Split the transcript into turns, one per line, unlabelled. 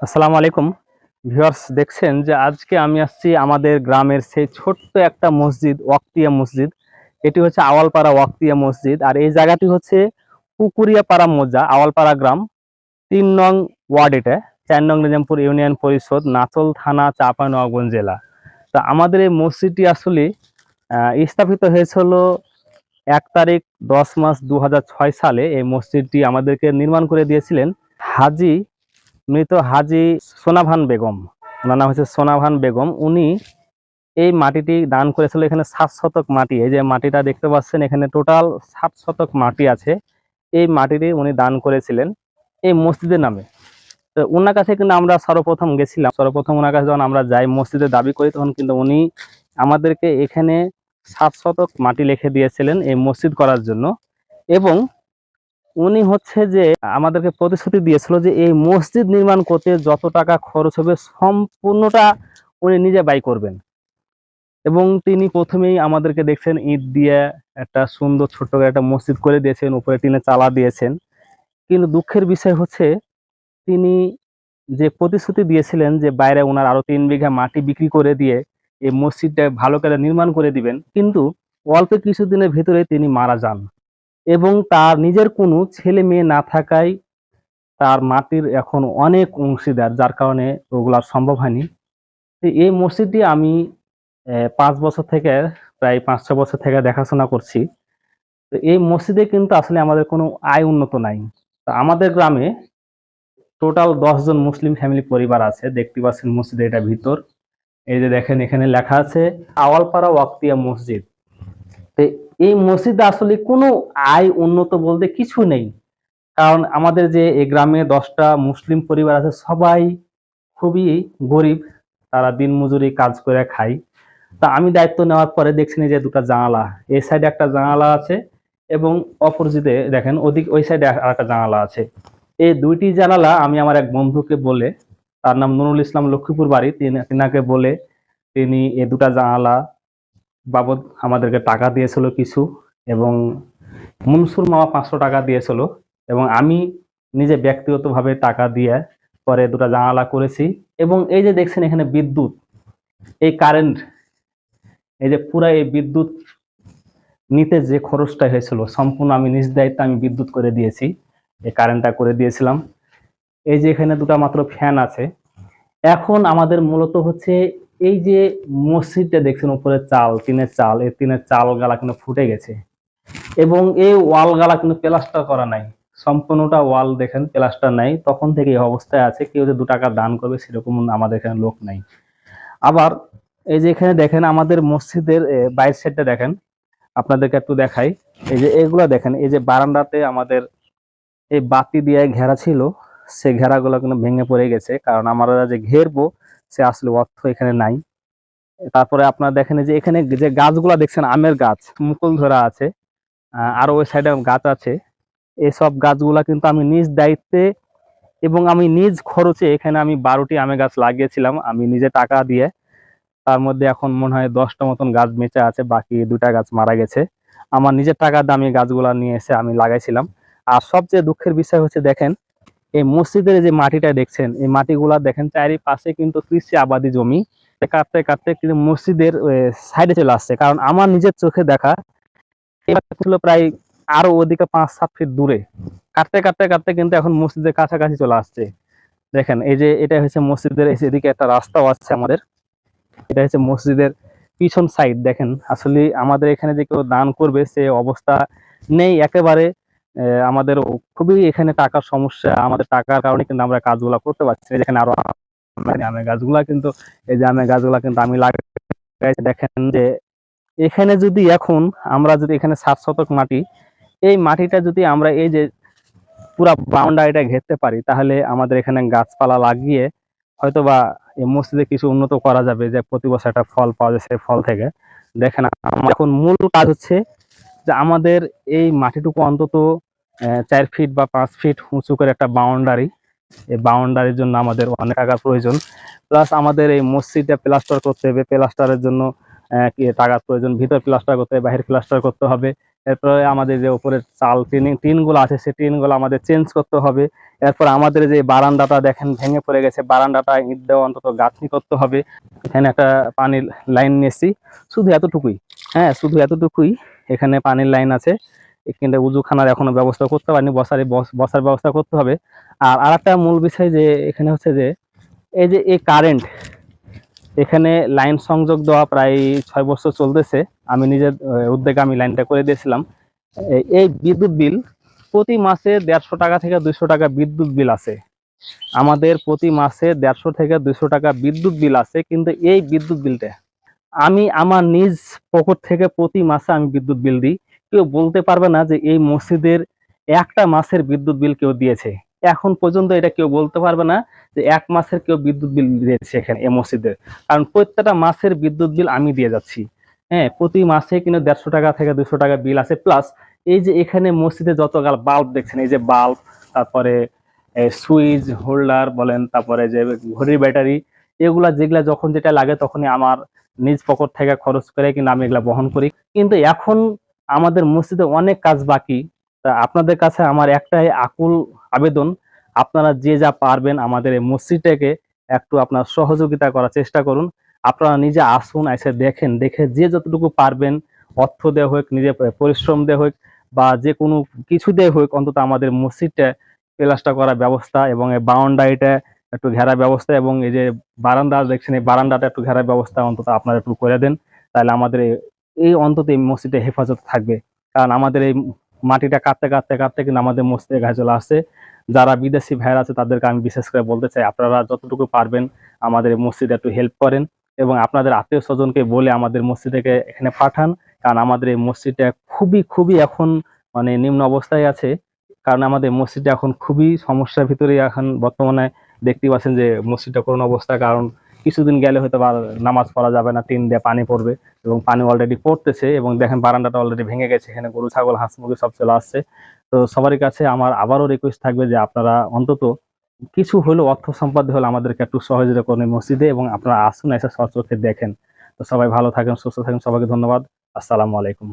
আসসালামু আলাইকুম ভিউয়ার্স, দেখছেন যে আজকে আমি আসছি আমাদের গ্রামের সেই ছোট্ট একটা মসজিদ, ওয়াক্তিয়া মসজিদ। এটি হচ্ছে আওয়ালপাড়া ওয়াক্তিয়া মসজিদ, আর এই জায়গাটি হচ্ছে পুকুরিয়াপাড়া মৌজা, আওয়ালপাড়া গ্রাম, ৩ নং ওয়ার্ড। এটা ৪ নং নিজামপুর ইউনিয়ন পরিষদ, নাচল থানা, চাঁপাইনবাবগঞ্জ জেলা। তা আমাদের এই মসজিদটি আসলে স্থাপিত হয়েছিল ১ তারিখ ১০ মাস ২০০৬ সালে। এই মসজিদটি আমাদেরকে নির্মাণ করে দিয়েছিলেন হাজি মৃত হাজি সোনাভান বেগম। ওনার নাম হচ্ছে সোনাভান বেগম। উনি এই মাটিটি দান করেছিল। এখানে ৭ শতক মাটি, এই যে মাটিটা দেখতে পাচ্ছেন, এখানে টোটাল ৭ শতক মাটি আছে। এই মাটিটি উনি দান করেছিলেন এই মসজিদের নামে। তো ওনার কাছে কিন্তু আমরা সর্বপ্রথম গেছিলাম। সর্বপ্রথম ওনার কাছে যখন আমরা যাই, মসজিদের দাবি করি, তখন কিন্তু উনি আমাদেরকে এখানে ৭ শতক মাটি লিখে দিয়েছিলেন এই মসজিদ করার জন্য। এবং উনি হচ্ছে যে আমাদেরকে প্রতিশ্রুতি দিয়েছিল যে এই মসজিদ নির্মাণ করতে যত টাকা খরচ হবে সম্পূর্ণটা উনি নিজে ব্যয় করবেন। এবং তিনি প্রথমেই আমাদেরকে দেখছেন ইট দিয়ে একটা সুন্দর ছোট্ট করে একটা মসজিদ করে দিয়েছেন, উপরে টিনের চালা দিয়েছেন। কিন্তু দুঃখের বিষয় হচ্ছে, তিনি যে প্রতিশ্রুতি দিয়েছিলেন যে বাইরে ওনার আরো ৩ বিঘা মাটি বিক্রি করে দিয়ে এই মসজিদটা ভালো করে নির্মাণ করে দিবেন, কিন্তু অল্প কিছুদিনের ভিতরে তিনি মারা যান। এবং তার নিজের কোনো ছেলে মেয়ে না থাকায় তার মাটির এখন অনেক অংশীদার, যার কারণে ওগুলা সম্ভব হয়নি। তো এই মসজিদটি আমি ৫ বছর থেকে, প্রায় ৫-৬ বছর থেকে দেখাশোনা করছি। তো এই মসজিদে কিন্তু আসলে আমাদের কোনো আয় উন্নত নাই। তো আমাদের গ্রামে টোটাল ১০ জন মুসলিম ফ্যামিলি পরিবার আছে। দেখতে পাচ্ছেন মসজিদের এটা ভিতর। এই যে দেখেন, এখানে লেখা আছে আওয়ালপাড়া ওয়াক্তিয়া মসজিদ। তো এই মসজিদে আসলে কোনো আয় উন্নত বলতে কিছু নেই। কারণ আমাদের যে এই গ্রামে ১০টা মুসলিম পরিবার আছে, সবাই খুবই গরিব। তারা দিনমজুরি কাজ করে খায়। তা আমি দায়িত্ব নেওয়ার পরে দেখছেন এই যে দুটা জানালা, এই সাইডে একটা জানালা আছে এবং অপোজিটে দেখেন ওই সাইডে আরেকটা জানালা আছে। এই দুইটি জানালা আমি আমার এক বন্ধুকে বলে, তার নাম নুরুল ইসলাম, লক্ষ্মীপুর বাড়ি, তিনাকে বলে তিনি এই দুটা জানালা বাবদ আমাদেরকে টাকা দিয়েছিল কিছু। এবং মনসুর মামা ৫০০ টাকা দিয়েছিল। এবং আমি নিজে ব্যক্তিগতভাবে টাকা দিয়ে পরে দুটা জানালা করেছি। এবং এই যে দেখছেন এখানে বিদ্যুৎ, এই কারেন্ট, এই যে পুরা এই বিদ্যুৎ নিতে যে খরচটা হয়েছিল সম্পূর্ণ আমি নিজ দায়িত্বে আমি বিদ্যুৎ করে দিয়েছি, এই কারেন্টটা করে দিয়েছিলাম। এই যে এখানে দুটা মাত্র ফ্যান আছে। এখন আমাদের মূলত হচ্ছে এই যে মসজিদটা দেখছেন, উপরে চাল, টিনের চাল, এই টিনের চাল গালা কিন্তু ফুটে গেছে। এবং এই ওয়াল গালা কিন্তু প্লাস্টার করা নাই, সম্পূর্ণটা ওয়াল দেখেন প্লাস্টার নাই। তখন থেকে এই অবস্থায় আছে। কেউ যে ২ টাকা দান করবে সেরকম আমাদের এখানে লোক নাই। আবার এই যে এখানে দেখেন আমাদের মসজিদের বাইরের সাইডটা দেখেন, আপনাদেরকে একটু দেখাই। এই যে এগুলা দেখেন, এই যে বারান্দাতে আমাদের এই বাতি দিয়ে ঘেরা ছিল, সে ঘেরাগুলো কিন্তু ভেঙে পড়ে গেছে, কারণ আমরা যে ঘেরবো সে আসলে অর্থ এখানে নাই। তারপরে আপনারা দেখেন যে এখানে যে গাছগুলা দেখছেন, আমের গাছ মুকুল ধরা আছে, আরো ওই সাইডে গাছ আছে। এইসব গাছগুলা কিন্তু আমি নিজ দায়িত্বে এবং আমি নিজ খরচে এখানে আমি ১২টি আমের গাছ লাগিয়েছিলাম আমি নিজে টাকা দিয়ে। তার মধ্যে এখন মনে হয় ১০টা মতন গাছ বেঁচে আছে, বাকি ২টা গাছ মারা গেছে। আমার নিজের টাকার দামে গাছগুলা নিয়ে এসে আমি লাগাইছিলাম। আর সবচেয়ে দুঃখের বিষয় হচ্ছে, দেখেন এই মসজিদের যে মাটিটা দেখছেন, এই মাটিগুলা দেখেন চারিপাশে কিন্তু কৃষি আবাদি জমি। কাটতে কাটতে কিন্তু মসজিদের সাইডে চলে আসছে। কারণ আমার নিজের চোখে দেখা ছিল প্রায় আরো ওদিকে ৫-৭ ফিট দূরে। কাটতে কাটতে কাটতে কিন্তু এখন মসজিদের কাছাকাছি চলে আসছে। দেখেন এই যে এটা হচ্ছে মসজিদের, এদিকে একটা রাস্তাও আছে আমাদের। এটা হচ্ছে মসজিদের পিছন সাইড। দেখেন আসলে আমাদের এখানে যে কেউ দান করবে সে অবস্থা নেই একেবারে। আমাদের খুবই এখানে টাকার সমস্যা। আমাদের টাকার কারণে কিন্তু আমরা কাজগুলা করতে পারছি না। যেখানে আরো আমের গাছগুলা কিন্তু, এই যে আমের গাছগুলা কিন্তু আমি লাগাইছি। দেখেন যে এখানে যদি এখন আমরা যদি এখানে ৭ শতক মাটি, এই মাটিটা যদি আমরা এই যে পুরা বাউন্ডারিটা ঘেরতে পারি, তাহলে আমাদের এখানে গাছপালা লাগিয়ে হয়তোবা এই মসজিদে কিছু উন্নত করা যাবে, যে প্রতি বছর একটা ফল পাওয়া যায় সেই ফল থেকে। দেখেন আমার এখন মূল কাজ হচ্ছে যে আমাদের এই মাটিটুকু অন্তত ৪ ফিট বা ৫ ফিট উঁচু করে একটা বাউন্ডারি। এই বাউন্ডারির জন্য আমাদের অনেক টাকার প্রয়োজন। প্লাস আমাদের এই মসজিদটা প্লাস্টার করতে হবে, প্লাস্টারের জন্য টাকার প্রয়োজন। ভিতর প্লাস্টার করতে হবে, বাহির প্লাস্টার করতে হবে। এরপরে আমাদের যে উপরের চাল টিনগুলো আছে সেই টিনগুলো আমাদের চেঞ্জ করতে হবে। এরপর আমাদের যে বারান্দাটা দেখেন ভেঙে পড়ে গেছে, বারান্দাটা ইট দেওয়া অন্তত গাঁথনি করতে হবে। এখানে একটা পানির লাইন নিয়েছি, শুধু এতটুকুই। হ্যাঁ, শুধু এতটুকুই। এখানে পানির লাইন আছে, এখানে উজুখানার এখনো ব্যবস্থা করতে পারিনি, বসার ব্যবস্থা করতে হবে। আর আরেকটা মূল বিষয় যে এখানে হচ্ছে যে এই যে এই কারেন্ট, এখানে লাইন সংযোগ দেওয়া প্রায় 6 বছর চলতেছে। আমি নিজের উদ্যোগে আমি লাইনটা করে দিয়েছিলাম। এই বিদ্যুৎ বিল প্রতি মাসে 150 টাকা থেকে 200 টাকা বিদ্যুৎ বিল আছে আমাদের। প্রতি মাসে 150 থেকে 200 টাকা বিদ্যুৎ বিল আছে, কিন্তু এই বিদ্যুৎ বিলটা আমি আমার নিজ পকেট থেকে প্রতি মাসে আমি বিদ্যুৎ বিল দিই। কেউ বলতে পারবে না যে এই মসজিদের একটা মাসের বিদ্যুৎ বিল কেউ দিয়েছে। এখন পর্যন্ত এটা কেউ বলতে পারবে না যে 1 মাসের কেউ বিদ্যুৎ বিল দিয়েছে এখানে এই মসজিদের। কারণ প্রত্যেকটা মাসের বিদ্যুৎ বিল আমি দিয়ে যাচ্ছি। হ্যাঁ, প্রতি মাসে কিন্তু 150 টাকা থেকে 200 টাকা বিল আছে। প্লাস এই যে এখানে মসজিদে যত বাল্ব দেখছেন, এই যে বাল্ব, তারপরে সুইচ হোল্ডার বলেন, তারপরে যে ঘড়ির ব্যাটারি, এগুলা যেগুলা যখন যেটা লাগে তখনই আমার নিজ পকেট থেকে খরচ করে কিন্তু আমি এগুলা বহন করি। কিন্তু এখন আমাদের মসজিদে অনেক কাজ বাকি। তা আপনাদের কাছে আমার একটাই আকুল আবেদন, আপনারা যে যা পারবেন আমাদের এই মসজিদটাকে একটু আপনার সহযোগিতা করার চেষ্টা করুন। আপনারা নিজে আসুন, এসে দেখেন, দেখে যে যতটুকু পারবেন, অর্থ দেওয়া হোক, নিজে পরিশ্রম দেওয়া হোক, বা যে কোনো কিছু দেওয়া হোক, অন্তত আমাদের মসজিদটা প্লাস্টার করার ব্যবস্থা এবং এই বাউন্ডারিটা একটু ঘেরার ব্যবস্থা, এবং এই যে বারান্দা দেখছেন এই বারান্দাটা একটু ঘেরার ব্যবস্থা অন্তত আপনারা একটু করে দেন। তাহলে আমাদের এই অন্তত এই মসজিদে হেফাজত থাকবে। কারণ আমাদের এই মাটিটা কাটতে কাটতে কাটতে কিন্তু আমাদের মসজিদের গায়ে চলে আসছে। যারা বিদেশি ভাইরা আছে তাদেরকে আমি বিশেষ করে বলতে চাই, আপনারা যতটুকু পারবেন আমাদের এই মসজিদে একটু হেল্প করেন, এবং আপনাদের আত্মীয় স্বজনকে বলে আমাদের মসজিদকে এখানে পাঠান। কারণ আমাদের এই মসজিদটা খুবই খুবই এখন মানে নিম্ন অবস্থায় আছে। কারণ আমাদের মসজিদটা এখন খুবই সমস্যার ভিতরে এখন বর্তমানে দেখতে পাচ্ছেন যে মসজিদটা করুণ অবস্থা। কারণ কিছুদিন গেলে হয়তো বা নামাজ পড়া যাবে না, টিন দিয়ে পানি পড়বে, এবং পানি অলরেডি পড়তেছে, এবং দেখেন বারান্দাটা অলরেডি ভেঙে গেছে, এখানে গরু ছাগল হাঁস মুরগি সব চলে আসছে। তো সবারই কাছে আমার আবারও রিকোয়েস্ট থাকবে যে আপনারা অন্তত কিছু হলেও অর্থ সম্পদ হলে আমাদেরকে একটু সহযোগিতা করেন মসজিদে, এবং আপনারা আসুন, এসে সচক্ষে দেখেন। তো সবাই ভালো থাকেন, সুস্থ থাকেন, সবাইকে ধন্যবাদ। আসসালামু আলাইকুম।